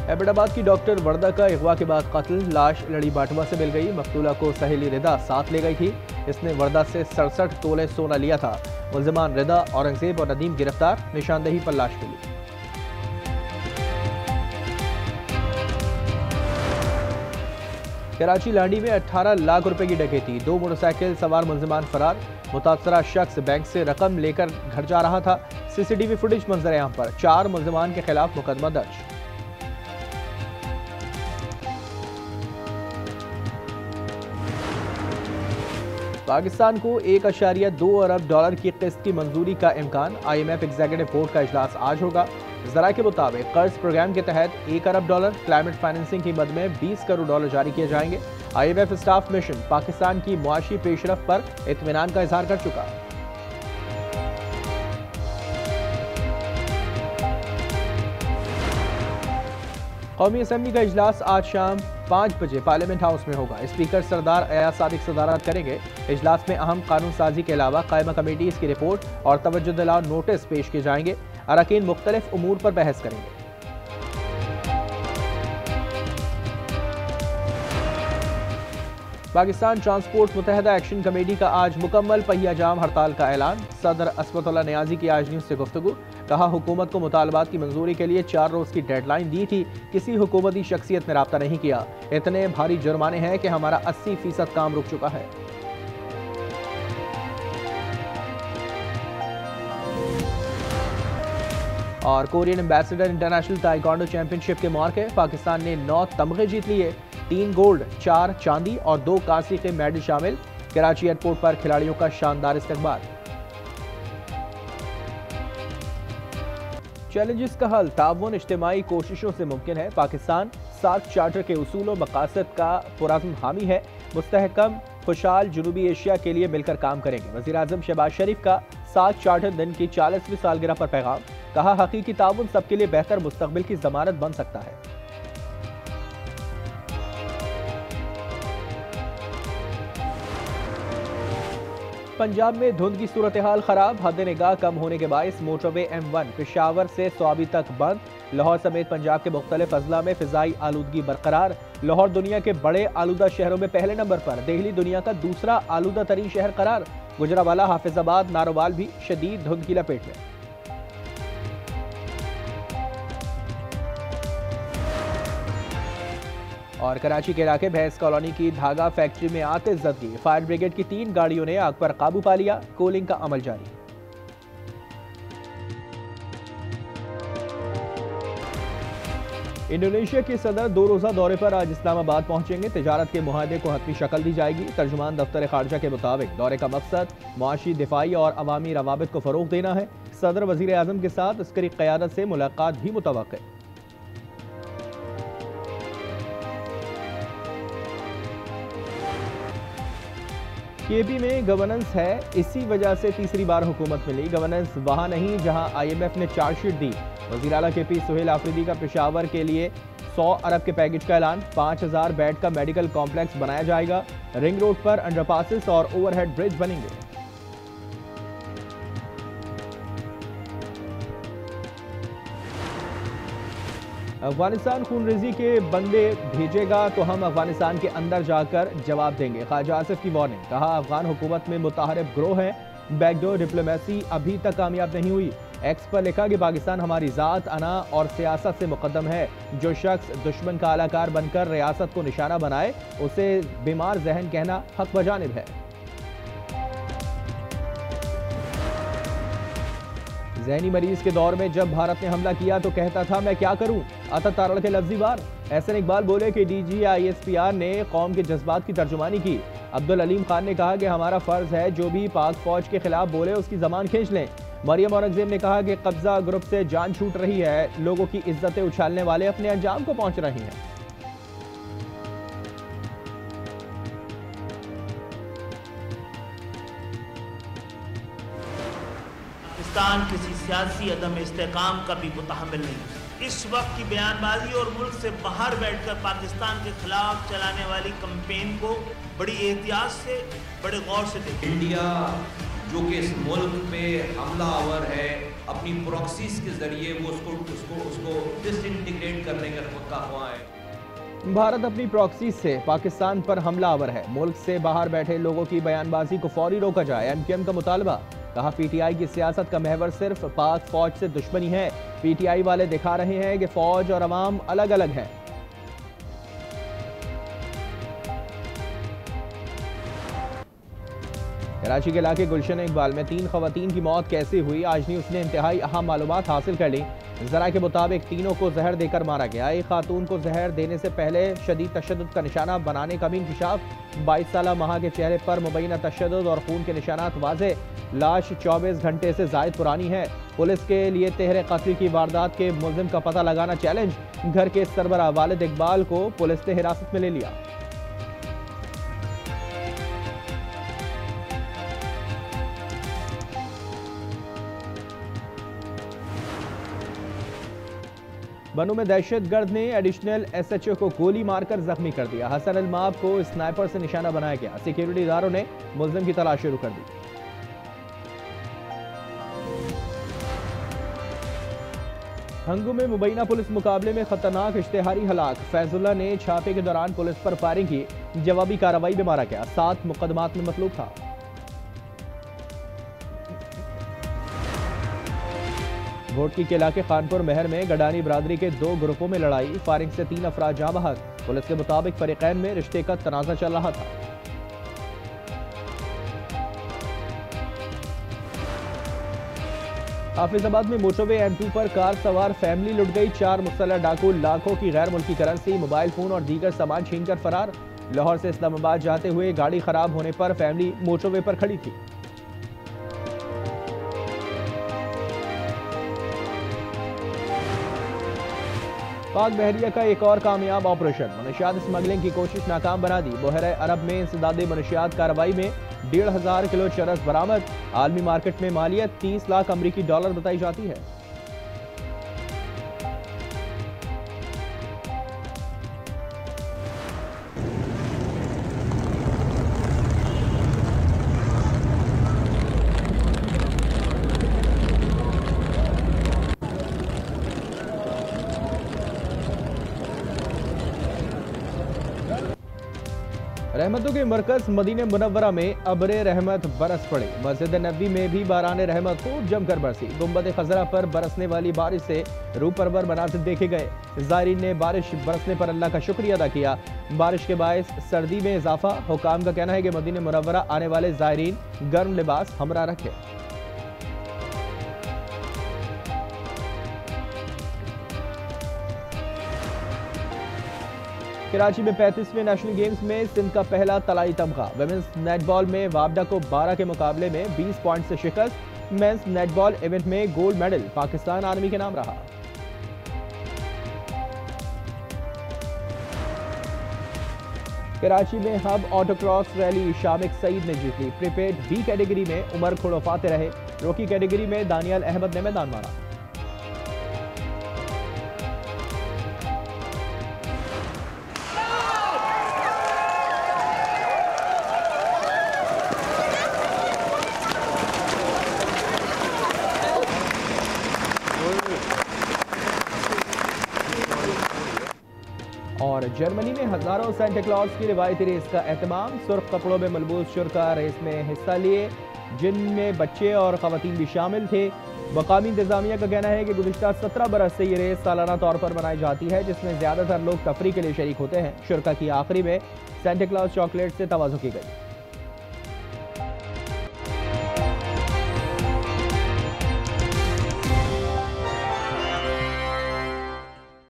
एबटाबाद की डॉक्टर वर्दा का अगवा के बाद कत्ल, लाश लड़ी बाटवा से मिल गई। मकतूला को सहेली रिदा साथ ले गई थी। इसने वर्दा से 67 तोले सोना लिया था। मुल्जिमान रिदा, औरंगजेब और नदीम गिरफ्तार। निशानदेही पर लाश मिली। कराची लांडी में 18 लाख रुपए की डकैती, 2 मोटरसाइकिल सवार मुल्जिमान फरार। मुतासरा शख्स बैंक से रकम लेकर घर जा रहा था। सीसीटीवी फुटेज मंजर आम पर। 4 मुल्जिमान के खिलाफ मुकदमा दर्ज। पाकिस्तान को $1.2 अरब की किस्त की मंजूरी का इम्कान। IMF एग्जीक्यूटिव बोर्ड का इजलास आज होगा। जरा के मुताबिक कर्ज प्रोग्राम के तहत $1 अरब, क्लाइमेट फाइनेंसिंग की मद में $20 करोड़ जारी किए जाएंगे। IMF स्टाफ मिशन पाकिस्तान की मुआशी पेशरफ पर इत्मीनान का इजहार कर चुका। कौमी असम्बली का इजलास आज शाम 5 बजे पार्लियामेंट हाउस में होगा। स्पीकर सरदार अयाज सादिक सदारत करेंगे। इजलास में अहम कानून साजी के अलावा कायमा कमेटीज की रिपोर्ट और तवज्जो दिलाओ नोटिस पेश किए जाएंगे। अरकान मुख्तलिफ उमूर पर बहस करेंगे। पाकिस्तान ट्रांसपोर्ट मुत्तहदा एक्शन कमेटी का आज मुकम्मल पहिया जाम हड़ताल का ऐलान। सदर असफतुल्लाह नियाजी की आज न्यूज़ से गुफ्तगू। कहा, हुकूमत को मुतालबात की मंजूरी के लिए 4 रोज़ की डेडलाइन दी थी, किसी हुकूमती शख्सियत ने राब्ता नहीं किया। इतने भारी जुर्माने हैं कि हमारा 80% काम रुक चुका है। और Korean ambassador international taekwondo championship के मौके पाकिस्तान ने 9 तमगे जीत लिए। 3 गोल्ड, 4 चांदी और 2 कांसे के मेडल शामिल। कराची एयरपोर्ट पर खिलाड़ियों का शानदार इस्तकबाल। चैलेंजेस का हल ताउन इज्तिमाई कोशिशों से मुमकिन है। पाकिस्तान सार्क चार्टर के उसूल और मकासद का पुरअज़्म हामी है। मुस्तहकम खुशहाल जनूबी एशिया के लिए मिलकर काम करेंगे। वज़ीर आज़म शहबाज शरीफ का सार्क चार्टर दिन की 40वीं सालगिरह पर पैगाम। कहा, हकीकी ताउन सबके लिए बेहतर मुस्तकबिल की जमानत बन सकता है। पंजाब में धुंध की सूरत हाल खराब। हद निगाह कम होने के बायस मोटरवे M1 पेशावर से स्वाबी तक बंद। लाहौर समेत पंजाब के मुख्तलिफ अजला में फिजाई आलूदगी बरकरार। लाहौर दुनिया के बड़े आलूदा शहरों में पहले नंबर पर। दिल्ली दुनिया का दूसरा आलूदा तरीन शहर करार। गुजरावाला, हाफिजाबाद, नारोवाल भी शदीद धुंध की लपेट में। और कराची के इलाके भैंस कॉलोनी की धागा फैक्ट्री में आतिशज़दगी। फायर ब्रिगेड की 3 गाड़ियों ने आग पर काबू पा लिया। कूलिंग का अमल जारी। इंडोनेशिया के सदर 2 रोज़ा दौरे पर आज इस्लामाबाद पहुंचेंगे। तिजारत के मुआहदे को हतमी शक्ल दी जाएगी। तर्जुमान दफ्तर खारजा के मुताबिक दौरे का मकसद मुआशी, दिफाई और अवामी रवाबित को फरोग देना है। सदर वज़ीर आज़म के साथ अस्करी क़यादत से मुलाकात भी मुतवक्किल। केपी में गवर्नेंस है, इसी वजह से तीसरी बार हुकूमत मिली। गवर्नेंस वहां नहीं जहां IMF ने चार्जशीट दी। वज़ीर आला KP सुहेल आफरीदी का पेशावर के लिए 100 अरब के पैकेज का ऐलान। 5000 बेड का मेडिकल कॉम्प्लेक्स बनाया जाएगा। रिंग रोड पर अंडरपासेस और ओवरहेड ब्रिज बनेंगे। अफगानिस्तान खूनरेजी के बंदे भेजेगा तो हम अफगानिस्तान के अंदर जाकर जवाब देंगे। ख्वाजा आसिफ की वार्निंग। कहा, अफगान हुकूमत में मुताहरिफ ग्रोह है। बैकडोर डिप्लोमेसी अभी तक कामयाब नहीं हुई। एक्स पर लिखा कि पाकिस्तान हमारी ज़ात, अना और सियासत से मुकद्दम है। जो शख्स दुश्मन का आलाकार बनकर रियासत को निशाना बनाए उसे बीमार जहन कहना हक बजानिब है। ज़हनी मरीज के दौर में जब भारत ने हमला किया तो कहता था मैं क्या करूं, आता तारड़ के लफ्जी बार। एहसन इकबाल बोले कि DG ISPR ने कौम के जज्बात की तर्जुमानी की। अब्दुल अलीम खान ने कहा कि हमारा फर्ज है जो भी पाक फौज के खिलाफ बोले उसकी जबान खींच लें। मरियम औरंगजेब ने कहा कि कब्जा ग्रुप से जान छूट रही है। लोगों की इज्जतें उछालने वाले अपने अंजाम को पहुंच रही हैं। पाकिस्तान किसी सियासी अदम इस्तेकाम का भी मुतहम्मिल नहीं। इस वक्त की बयानबाजी और मुल्क से बाहर बैठकर पाकिस्तान के खिलाफ चलाने वाली कैंपेन को बड़ी एहतियात से, बड़े गौर से देखें। इंडिया जो कि इस मुल्क पे हमलावर है, अपनी प्रॉक्सीज के जरिए वो उसको डिसइंटीग्रेट करने का ख्वाह है। भारत अपनी प्रॉक्सी से पाकिस्तान पर हमलावर है। मुल्क से बाहर बैठे लोगों की बयानबाजी को फौरी रोका जाए, एमक्यूएम का मुतालबा। कहा पीटीआई की सियासत का महवर सिर्फ पाक फौज से दुश्मनी है। पीटीआई वाले दिखा रहे हैं कि फौज और अवाम अलग अलग है। कराची के इलाके गुलशन इकबाल में 3 खवातीन की मौत कैसे हुई, आज न्यूज़ ने इंतहाई अहम मालूमात हासिल कर ली। जरा के मुताबिक तीनों को जहर देकर मारा गया। एक खातून को जहर देने से पहले शदीद तशद्दुद का निशाना बनाने का भी इंकशाफ। 22 साला माह के चेहरे पर मुबैना तशद्दुद और खून के निशानात वाज़े। लाश 24 घंटे से जायद पुरानी है। पुलिस के लिए तेहरे कत्ल की वारदात के मुलजिम का पता लगाना चैलेंज। घर के सरबराह वालिद इकबाल को पुलिस ने हिरासत में ले लिया। बनू में दहशतगर्द ने एडिशनल एसएचओ को गोली मारकर जख्मी कर दिया। हसन अलमाब को स्नाइपर से निशाना बनाया गया। सिक्योरिटी इदारों ने मुलजिम की तलाश शुरू कर दी। हंगू में मुबैना पुलिस मुकाबले में खतरनाक इश्तेहारी हलाक। फैजुल्ला ने छापे के दौरान पुलिस पर फायरिंग की। जवाबी कार्रवाई में मारा गया। 7 मुकदमात में मतलूब था। घोटकी के इलाके खानपुर महर में गडानी बरादरी के 2 ग्रुपों में लड़ाई। फायरिंग से 3 अफराद जाँ बहक। पुलिस के मुताबिक फरीकैन में रिश्ते का तनाज़ा चल रहा था। हाफिजाबाद में मोटरवे M2 पर कार सवार फैमिली लुट गई। 4 मुसल्लह डाकू लाखों की गैर मुल्की करेंसी, मोबाइल फोन और दीगर सामान छीनकर फरार। लाहौर से इस्लामाबाद जाते हुए गाड़ी खराब होने पर फैमिली मोटरवे पर खड़ी थी। पाक बहरिया का एक और कामयाब ऑपरेशन। मनशियात स्मगलिंग की कोशिश नाकाम बना दी। बहरे अरब में इंसदादे मनशियात कार्रवाई में 1,500 किलो चरस बरामद। आलमी मार्केट में मालियत 30 लाख अमरीकी डॉलर बताई जाती है। रहमतों के मरकज मदीने मुनव्वरा में अबरे रहमत बरस पड़े। मस्जिद नबी में भी बारान रहमत खूब जमकर बरसी। गुंबद खजरा पर बरसने वाली बारिश से रूह परवर मनाज़िर देखे गए। ज़ायरीन ने बारिश बरसने पर अल्लाह का शुक्रिया अदा किया। बारिश के बायस सर्दी में इजाफा। हुकाम का कहना है कि मदीने मुनव्वरा आने वाले ज़ायरीन गर्म लिबास हमरा रखें। कराची में 35वें नेशनल गेम्स में सिंध का पहला तलाई तमगा। वुमेन्स नेटबॉल में वाबडा को 12 के मुकाबले में 20 पॉइंट से शिकस्त। मेंस नेटबॉल इवेंट में गोल्ड मेडल पाकिस्तान आर्मी के नाम रहा। कराची में hub autocross rally Shamik Saeed ने जीत ली। प्रीपेड बी कैटेगरी में उमर खुड़ोफाते रहे। रोकी कैटेगरी में दानियल अहमद ने मैदान मारा। और जर्मनी में हजारों सेंटा क्लॉज की रिवायती रेस का एहतमाम। सुर्ख कपड़ों में मलबूस शुरका रेस में हिस्सा लिए, जिनमें बच्चे और खवातीन भी शामिल थे। मकामी इंतजामिया का कहना है कि गुज़िश्ता 17 बरस से ये रेस सालाना तौर पर मनाई जाती है, जिसमें ज्यादातर लोग तफरी के लिए शरीक होते हैं। शुरका की आखिरी में सेंटा क्लॉज चॉकलेट से तवाज़ुन की गई।